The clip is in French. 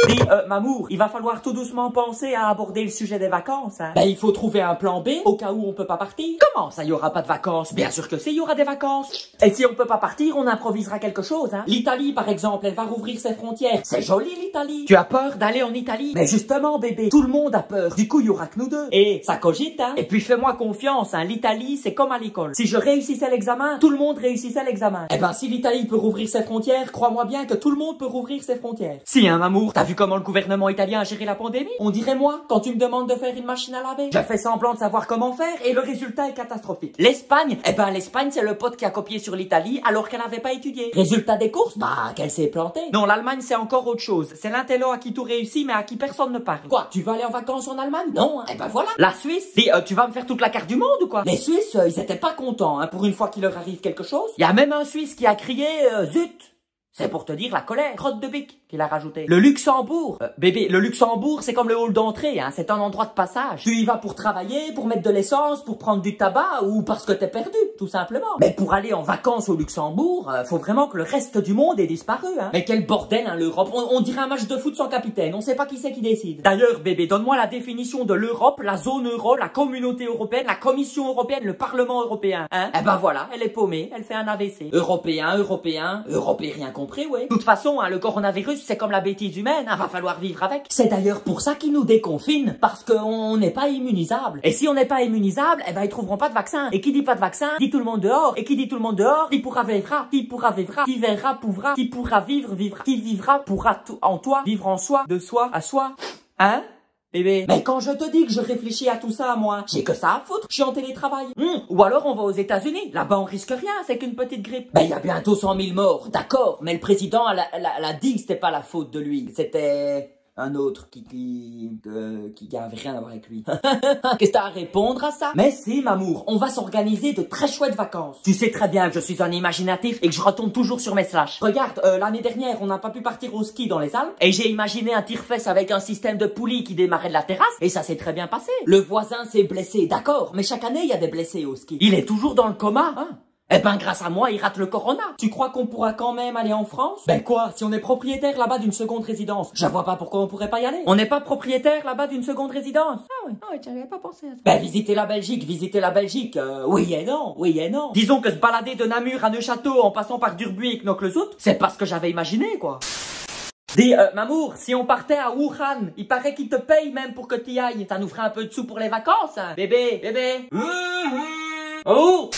Dis, Mamour, il va falloir tout doucement penser à aborder le sujet des vacances, hein. Ben, il faut trouver un plan B au cas où on peut pas partir. Comment ça, il y aura pas de vacances? Bien sûr que si, il y aura des vacances. Et si on peut pas partir, on improvisera quelque chose, hein. L'Italie, par exemple, elle va rouvrir ses frontières. C'est joli, l'Italie. Tu as peur d'aller en Italie? Mais justement, bébé, tout le monde a peur. Du coup, il y aura que nous deux. Et ça cogite, hein. Et puis, fais-moi confiance, hein. L'Italie, c'est comme à l'école. Si je réussissais l'examen, tout le monde réussissait l'examen. Eh ben, si l'Italie peut rouvrir ses frontières, crois-moi bien que tout le monde peut rouvrir ses frontières. Si, hein, Mamour, t'as vu comment le gouvernement italien a géré la pandémie? On dirait moi, quand tu me demandes de faire une machine à laver, je fais semblant de savoir comment faire et le résultat est catastrophique. L'Espagne, eh ben, l'Espagne, c'est le pote qui a copié sur l'Italie alors qu'elle n'avait pas étudié. Résultat des courses, bah, qu'elle s'est plantée. Non, l'Allemagne, c'est encore autre chose. C'est l'intello à qui tout réussit, mais à qui personne ne parle. Quoi, tu vas aller en vacances en Allemagne? Non, hein. Eh ben voilà. La Suisse, dis, tu vas me faire toute la carte du monde ou quoi? Les Suisses, ils étaient pas contents, hein, pour une fois qu'il leur arrive quelque chose. Il y a même un Suisse qui a crié, zut! C'est pour te dire la colère. Crotte de bique qu'il a rajouté. Le Luxembourg. Bébé, le Luxembourg, c'est comme le hall d'entrée, hein. C'est un endroit de passage. Tu y vas pour travailler, pour mettre de l'essence, pour prendre du tabac ou parce que t'es perdu, tout simplement. Mais pour aller en vacances au Luxembourg, faut vraiment que le reste du monde ait disparu, hein. Mais quel bordel, hein, l'Europe. On dirait un match de foot sans capitaine. On sait pas qui c'est qui décide. D'ailleurs, bébé, donne-moi la définition de l'Europe, la zone euro, la communauté européenne, la Commission européenne, le Parlement européen, hein. Eh ben voilà, elle est paumée, elle fait un AVC. Européen, rien compris. Ouais. De toute façon, hein, le coronavirus, c'est comme la bêtise humaine, hein, va falloir vivre avec. C'est d'ailleurs pour ça qu'ils nous déconfinent, parce qu'on n'est pas immunisable. Et si on n'est pas immunisable, eh ben ils trouveront pas de vaccin. Et qui dit pas de vaccin, dit tout le monde dehors. Et qui dit tout le monde dehors, qui pourra vivra, qui pourra vivra, qui verra, pourra, qui pourra vivre, vivra, qui vivra, pourra tout en toi, vivre en soi, de soi à soi. Hein? Bébé. Mais quand je te dis que je réfléchis à tout ça, moi, j'ai que ça à foutre, je suis en télétravail. Ou alors on va aux États-Unis, là-bas on risque rien, c'est qu'une petite grippe. Ben il y a bientôt 100 000 morts, d'accord, mais le président a dit que c'était pas la faute de lui, c'était un autre qui avait rien à voir avec lui. Qu'est-ce que t'as à répondre à ça? Mais si, Mamour, on va s'organiser de très chouettes vacances. Tu sais très bien que je suis un imaginatif et que je retombe toujours sur mes slashs. Regarde, l'année dernière, on n'a pas pu partir au ski dans les Alpes et j'ai imaginé un tire-fesse avec un système de poulies qui démarrait de la terrasse et ça s'est très bien passé. Le voisin s'est blessé, d'accord, mais chaque année, il y a des blessés au ski. Il est toujours dans le coma, hein? Eh ben, grâce à moi, il rate le corona. Tu crois qu'on pourra quand même aller en France? Ben quoi, si on est propriétaire là-bas d'une seconde résidence, je vois pas pourquoi on pourrait pas y aller. On n'est pas propriétaire là-bas d'une seconde résidence. Ah oui, j'avais pas pensé à ça. Ben, visiter la Belgique, oui et non, oui et non. Disons que se balader de Namur à Neuchâtel en passant par Durbuy et Knokke-le-Zout, c'est pas ce que j'avais imaginé, quoi. Dis, Mamour, si on partait à Wuhan, il paraît qu'ils te payent même pour que t'y ailles. Ça nous ferait un peu de sous pour les vacances, hein. Bébé. Oh!